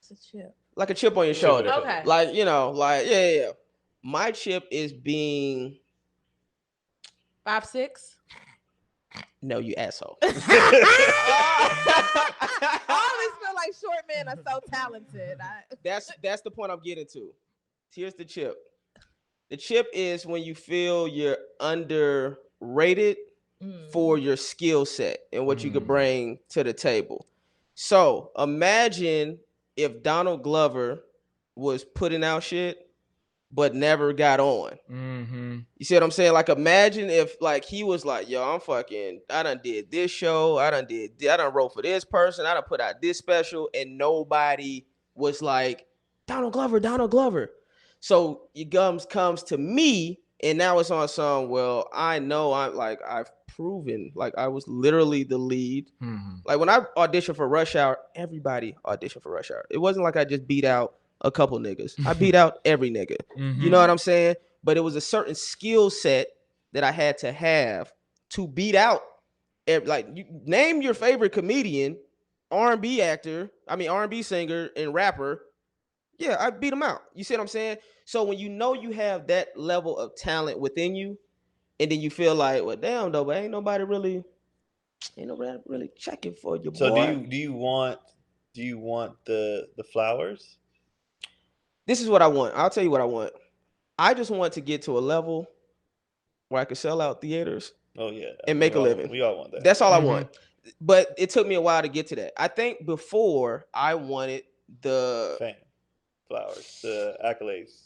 What's a chip? Like a chip on your shoulder. Okay. Like, yeah. My chip is being 5'6". No, you asshole. I always feel like short men are so talented. That's the point I'm getting to. Here's the chip. The chip is when you feel you're underrated for your skill set and what you could bring to the table. So imagine if Donald Glover was putting out shit but never got on. You see what I'm saying? Like, imagine if like he was like, yo, I done did this show, I done wrote for this person, I done put out this special, and nobody was like, Donald Glover. So it comes to me, and now it's on some, well, I know I've proven, like I was literally the lead. Like when I auditioned for Rush Hour, everybody auditioned for Rush Hour. It wasn't like I just beat out a couple niggas. I beat out every nigga. You know what I'm saying? But it was a certain skill set that I had to have to beat out. You name your favorite comedian, R&B singer and rapper. Yeah, I beat them out. You see what I'm saying? So when you know you have that level of talent within you, and then you feel like, well, damn though, but ain't nobody really checking for you, boy. So do you want the flowers? This is what I want. I'll tell you what I want. I just want to get to a level where I could sell out theaters. Oh yeah, and make a living. We all want that. That's all I want. But it took me a while to get to that. I think before I wanted the fame, flowers, the accolades.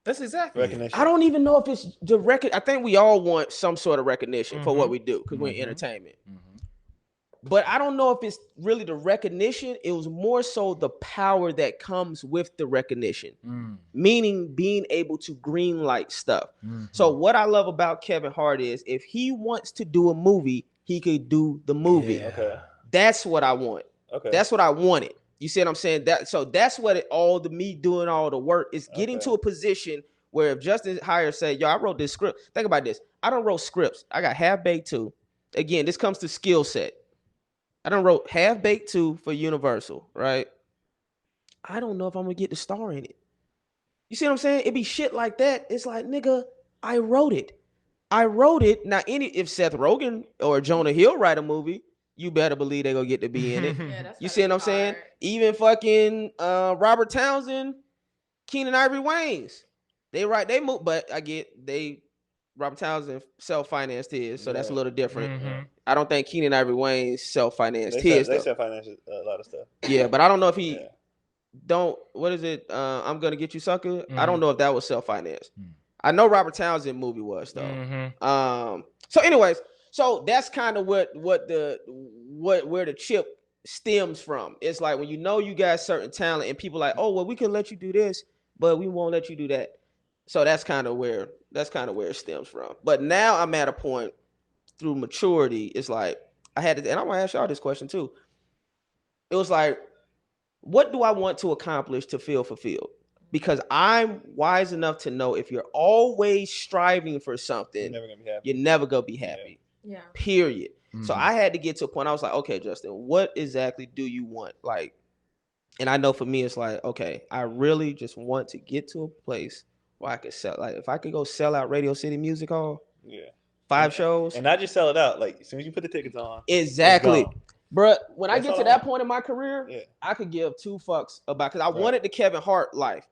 That's exactly recognition. I don't even know if it's the record. I think we all want some sort of recognition for what we do because we're in entertainment. But I don't know if it's really the recognition. It was more so the power that comes with the recognition, meaning being able to greenlight stuff. So what I love about Kevin Hart is if he wants to do a movie, he could do the movie. Yeah. Okay. That's what I want. Okay. That's what I wanted. You see what I'm saying? That's what me doing all the work is getting to a position where if Justin Hire say, yo, I wrote this script. Think about this. I don't wrote scripts. I got Half Baked 2. Again, this comes to skill set. I done wrote Half Baked 2 for Universal, right? I don't know if I'm gonna get the star in it. You see what I'm saying? It be shit like that. It's like, nigga, I wrote it. Now, if Seth Rogen or Jonah Hill write a movie, you better believe they gonna get to be in it. You see what I'm saying? Even fucking Robert Townsend, Keenan Ivory Wayans, they move, but Robert Townsend self-financed his, so that's a little different. I don't think Keenan Ivory Wayans self-financed his. They self-financed a lot of stuff. Yeah, but I don't know if he don't. What is it? I'm Gonna Get You, Sucker. I don't know if that was self-financed. I know Robert Townsend movie was though. So, anyways, so that's kind of where the chip stems from. It's like when you know you got certain talent, and people like, oh well, we can let you do this, but we won't let you do that. So that's kind of where it stems from. But now I'm at a point through maturity. It's like I had to, and I'm gonna ask y'all this question too. It was like, what do I want to accomplish to feel fulfilled? Because I'm wise enough to know if you're always striving for something, you're never gonna be happy. Yeah. Period. So I had to get to a point. I was like, okay, Justin, what exactly do you want? Like, and I know for me, it's like, okay, I really just want to get to a place where I could sell, like if I could go sell out Radio City Music Hall, 5 shows, and not just sell it out. Like as soon as you put the tickets on, exactly, bro. When I get to that point in my career, I could give 2 fucks about because I wanted the Kevin Hart life,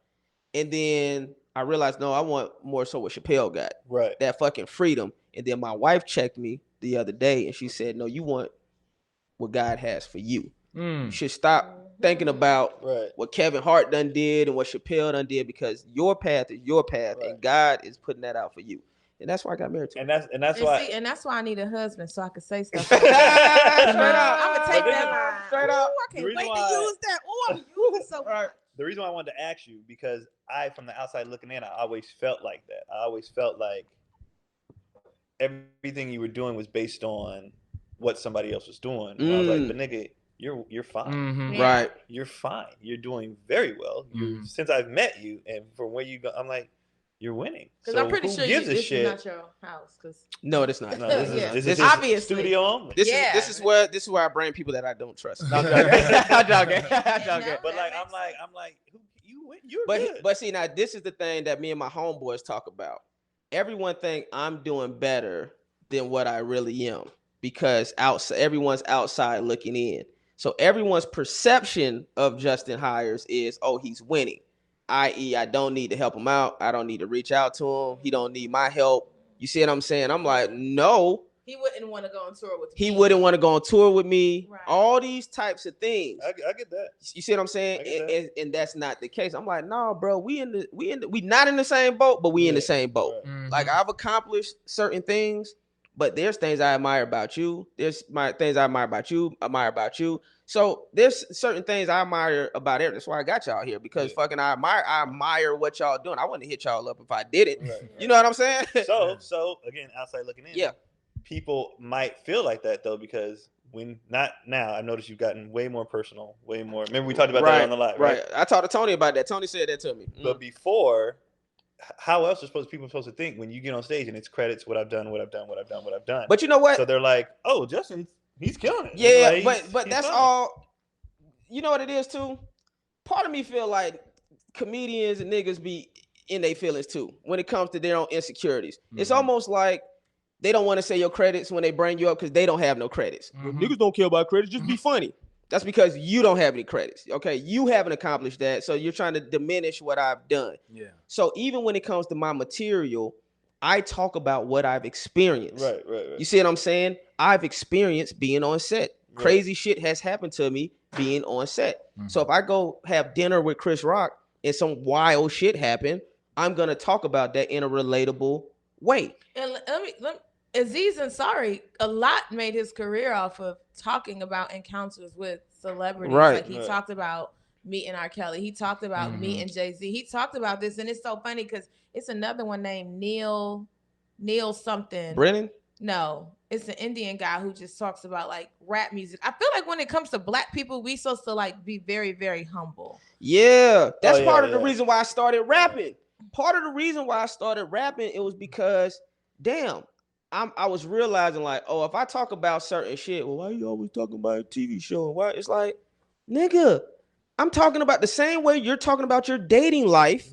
and then I realized no, I want more so what Chappelle got, that fucking freedom. And then my wife checked me the other day, and she said, no, you want what God has for you. You should stop thinking about what Kevin Hart done did and what Chappelle done did, because your path is your path, and God is putting that out for you. And that's why I got married to. And that's why I need a husband so I can say stuff. Like that. I'm gonna take that line straight up. I can't wait to use that. Oh, I'm using so much. The reason why I wanted to ask you, because from the outside looking in, I always felt like that. I always felt like everything you were doing was based on what somebody else was doing. And I was like, but nigga, you're fine. You're fine. You're doing very well. Since I've met you and from where you go, I'm like, you're winning. Because I'm pretty sure this is not your house. No, it's not. No, this is obviously studio only. This is where I bring people that I don't trust. I'm joking. But like I'm like you're good. But see, now this is the thing that me and my homeboys talk about. Everyone think I'm doing better than what I really am because everyone's outside looking in. So everyone's perception of Justin Hires is, oh, he's winning. I.e., I don't need to help him out. I don't need to reach out to him. He don't need my help. You see what I'm saying? I'm like, no. He wouldn't want to go on tour with me. He wouldn't want to go on tour with me. Right. All these types of things. I get that. You see what I'm saying? And that's not the case. I'm like, no, bro, we not in the same boat, but we in the same boat. Right. Mm-hmm. Like I've accomplished certain things, but there's things I admire about you. There's things I admire about you. So there's certain things I admire about it. That's why I got y'all here because fucking I admire what y'all doing. I wouldn't hit y'all up if I did it. Right. You know what I'm saying? So again, outside looking in. Yeah. People might feel like that though because not now. I've noticed you've gotten way more personal, way more. Remember we talked about that on the live, right? I talked to Tony about that. Tony said that to me. But before, how else are people supposed to think when you get on stage and it's credits what I've done. But you know what? So they're like, oh, Justin, he's killing it. Yeah, like, but that's all. You know what it is too? Part of me feel like comedians and niggas be in their feelings too when it comes to their own insecurities. Mm-hmm. It's almost like they don't want to say your credits when they bring you up because they don't have no credits. Mm-hmm. Niggas don't care about credits, just be funny. That's because you don't have any credits. Okay, you haven't accomplished that, so you're trying to diminish what I've done. Yeah. So even when it comes to my material, I talk about what I've experienced. Right. You see what I'm saying? I've experienced being on set. Right. Crazy shit has happened to me being on set. Mm-hmm. So if I go have dinner with Chris Rock and some wild shit happen, I'm gonna talk about that in a relatable way. And let me Aziz Ansari, a lot made his career off of talking about encounters with celebrities. Right. Like he talked about meeting R. Kelly. He talked about meeting Jay-Z. He talked about this, and it's so funny because it's another one named Neil something. Brennan? No, it's an Indian guy who just talks about like rap music. I feel like when it comes to black people, we supposed to like be very, very humble. Yeah, that's part of the reason why I started rapping. Part of the reason why I started rapping, it was because, damn, I was realizing like, oh, if I talk about certain shit, well, why you always talking about a TV show? And why? It's like, nigga, I'm talking about the same way you're talking about your dating life.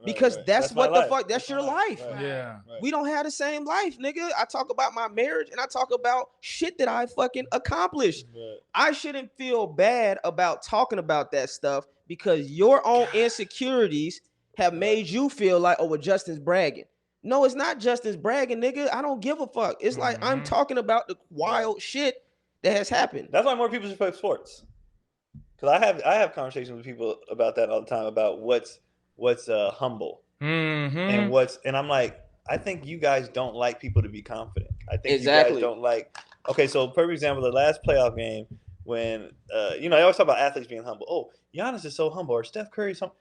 Because that's what the fuck, that's your life. Right. Yeah. We don't have the same life, nigga. I talk about my marriage and I talk about shit that I fucking accomplished. I shouldn't feel bad about talking about that stuff because your own insecurities have made you feel like, oh, well, Justin's bragging. No, it's not Justin's bragging, nigga. I don't give a fuck. It's like I'm talking about the wild shit that has happened. That's why more people should play sports. Because I have conversations with people about that all the time about what's humble and I'm like, I think you guys don't like people to be confident. I think you guys don't like. Okay, so perfect example, the last playoff game when I always talk about athletes being humble. Oh, Giannis is so humble, or Steph Curry's humble.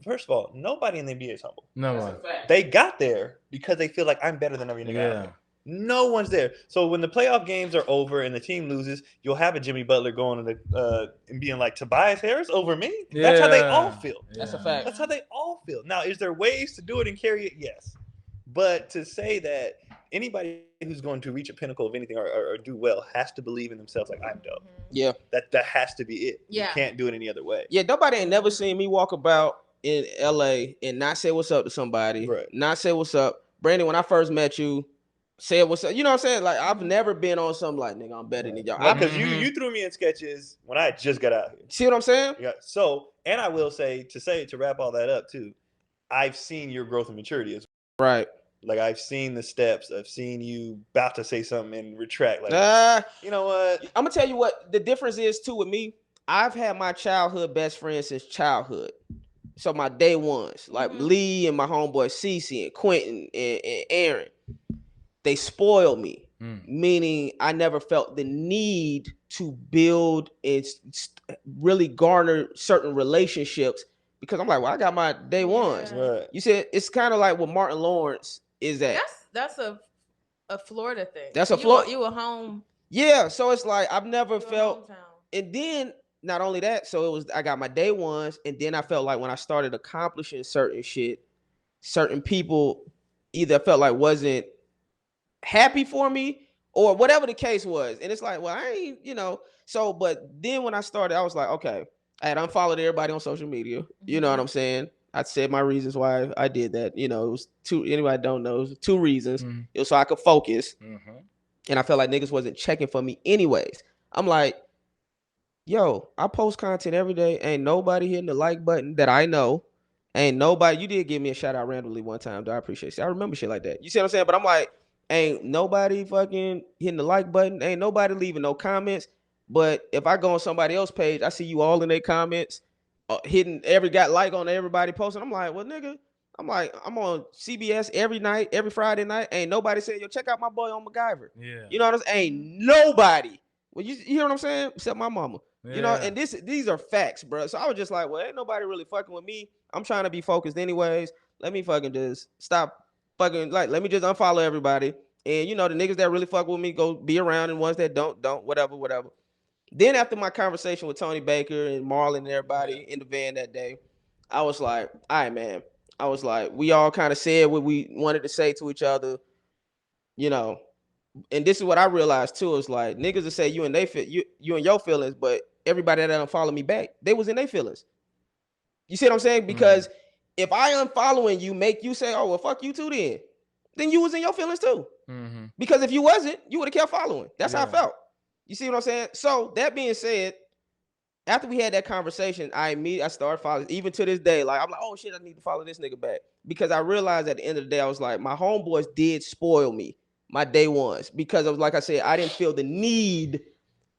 First of all, nobody in the NBA is humble. No one. They got there because they feel like I'm better than every nigga out there. No one's there. So when the playoff games are over and the team loses, you'll have a Jimmy Butler going to and being like, Tobias Harris over me? Yeah. That's how they all feel. Yeah. That's a fact. That's how they all feel. Now, is there ways to do it and carry it? Yes. But to say that anybody who's going to reach a pinnacle of anything or do well has to believe in themselves like I'm dope. Yeah. That has to be it. Yeah. You can't do it any other way. Yeah, nobody ain't never seen me walk about in LA and not say what's up to somebody. Right. Not say what's up. Brandi, when I first met you, say what's up. You know what I'm saying? Like, I've never been on something like, nigga, I'm better than y'all. Because you threw me in sketches when I just got out here. See what I'm saying? Yeah. So, and I will say to wrap all that up too, I've seen your growth and maturity as well. Right. Like, I've seen the steps. I've seen you about to say something and retract. Like, you know what? I'm gonna tell you what the difference is too with me. I've had my childhood best friends since childhood. So my day ones, like Lee and my homeboy Cece and Quentin and Aaron, they spoiled me, meaning I never felt the need to build and really garner certain relationships because I'm like, well, I got my day ones. Right. You said it's kind of like what Martin Lawrence is that. That's a Florida thing. That's a Florida. You were home. Yeah, so it's like I've never felt, and then not only that, so I got my day ones, and then I felt like when I started accomplishing certain shit, certain people either felt like wasn't happy for me or whatever the case was. And it's like, well, I ain't, you know. So, but then when I started, I was like, okay, I had unfollowed everybody on social media. You know what I'm saying? I said my reasons why I did that. You know, it was anybody don't know, it was 2 reasons. It was so I could focus. And I felt like niggas wasn't checking for me anyways. I'm like, yo, I post content every day. Ain't nobody hitting the like button that I know. Ain't nobody. You did give me a shout out randomly one time, though. I appreciate it. I remember shit like that. You see what I'm saying? But I'm like, ain't nobody fucking hitting the like button. Ain't nobody leaving no comments. But if I go on somebody else's page, I see you all in their comments, hitting got like on everybody posting. I'm like, well, nigga, I'm on CBS every night, every Friday night. Ain't nobody saying, yo, check out my boy on MacGyver. Yeah. You know what I'm saying? Ain't nobody. Well, you hear what I'm saying? Except my mama. You know, and these are facts, bro. So I was just like, well, ain't nobody really fucking with me. I'm trying to be focused anyways. Let me fucking just stop fucking, like, let me just unfollow everybody. And, you know, the niggas that really fuck with me, go be around, and ones that don't, whatever. Then after my conversation with Tony Baker and Marlon and everybody in the van that day, I was like, all right, man. I was like, we all kind of said what we wanted to say to each other, you know. And this is what I realized too, is like, niggas will say you and your feelings, but everybody that don't follow me back, they was in their feelings. You see what I'm saying? Because if I unfollowing you make you say, oh, well, fuck you too then you was in your feelings too. Because if you wasn't, you would have kept following. That's how I felt. You see what I'm saying? So that being said, after we had that conversation, I started following, even to this day. Like, I'm like, oh shit, I need to follow this nigga back. Because I realized at the end of the day, I was like, my homeboys did spoil me, my day ones. Because of, like I said, I didn't feel the need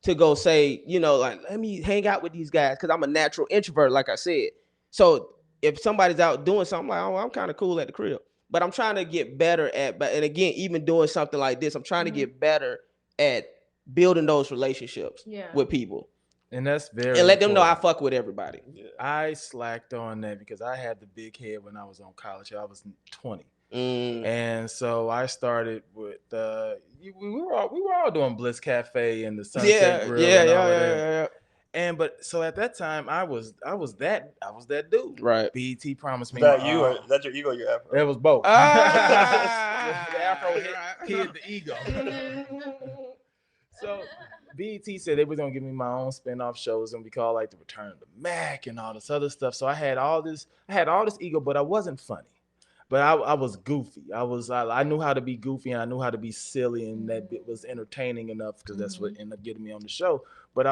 to go say, you know, like, let me hang out with these guys, because I'm a natural introvert, like I said. So if somebody's out doing something, I'm like, oh, I'm kind of cool at the crib. But I'm trying to get better at, and again, even doing something like this, I'm trying to get better at building those relationships with people. And that's very and let them important. know I fuck with everybody. I slacked on that because I had the big head when I was on college. I was 20. And so I started with we were all doing Bliss Cafe and the Sunset Grill and all of that. And but so at that time I was that dude. Right. BET promised me. Is that you or is that your ego or your afro? It was both. The afro hit the ego. So BET said they were gonna give me my own spinoff shows and we called like the Return of the Mac and all this other stuff. So I had all this ego, but I wasn't funny. But I was goofy. I knew how to be goofy and I knew how to be silly, and that it was entertaining enough because that's what ended up getting me on the show. But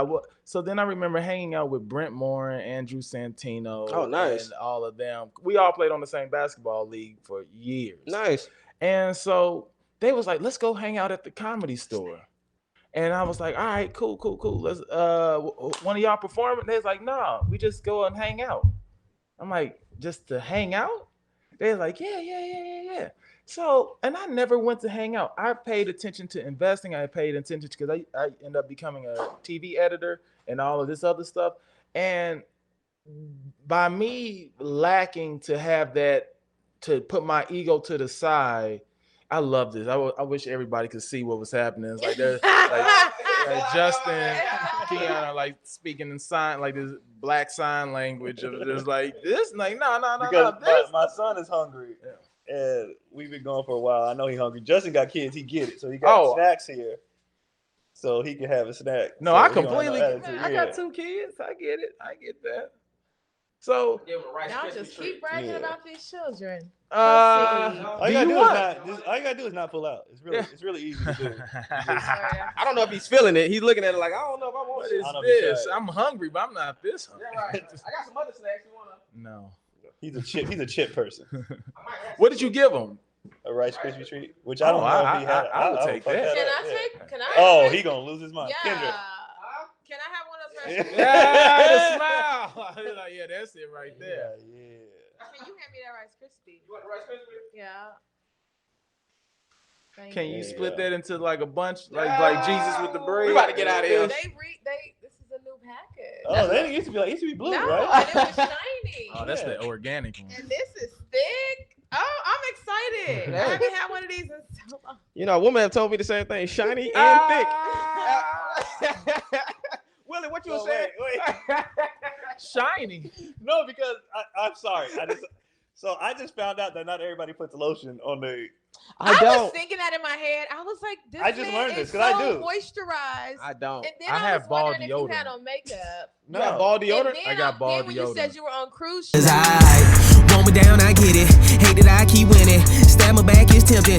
so then I remember hanging out with Brent Moore and Andrew Santino. Oh, nice. And all of them. We all played on the same basketball league for years. Nice. And so they was like, let's go hang out at the Comedy Store. And I was like, all right, cool. Let's one of y'all performing? They was like, no, we just go and hang out. I'm like, just to hang out? They're like, yeah. So, and I never went to hang out. I paid attention to investing. I paid attention because I ended up becoming a TV editor and all of this other stuff. And by me lacking to have that, to put my ego to the side, I love this. I wish everybody could see what was happening. It's like there's like Justin, Keon are like speaking in sign, like this black sign language of just like this, like no. Because my son is hungry, and we've been going for a while. I know he's hungry. Justin got kids, he get it, so he got snacks here, so he can have a snack. No, so I completely. I got 2 kids. I get it. I get that. So y'all just keep bragging about these children. All you gotta do is not pull out. It's really easy to do. I don't know if he's feeling it. He's looking at it like, I don't know if I want this. I'm hungry, but I'm not this hungry. Yeah, right. I got some other snacks. You wanna? No. He's a chip person. What did you give him? A Rice Krispie treat, which I don't know if he had. I would take that. Can I? Oh, he gonna lose his mind. Yeah. Kendra. Can I have one of those? Yeah, the smile. Like, yeah, that's it right there. Yeah. Can you hand me that Rice Krispie? You want a Rice Krispie? Yeah. Can you split that into like a bunch, like Jesus with the bread? We about to get out of here. This is a new package. Oh, they used to be blue, no, right? and it was shiny. Oh, that's the organic one. And this is thick. Oh, I'm excited. I haven't had one of these in so long. You know, a woman have told me the same thing, shiny and thick. Willie, what you were saying? Wait. Shiny. No, because I'm sorry. So I just found out that not everybody puts lotion on their. I was thinking that in my head. I was like, this I just man learned this is because so I do. moisturized. I don't. And then I have was ball wondering if you had deodorant. on makeup. No. You got ball deodorant? And then I got ball then when you deodorant. said you were on cruise ships. Want me down, I get it. Hate that I keep winning. Stab my back is tempting.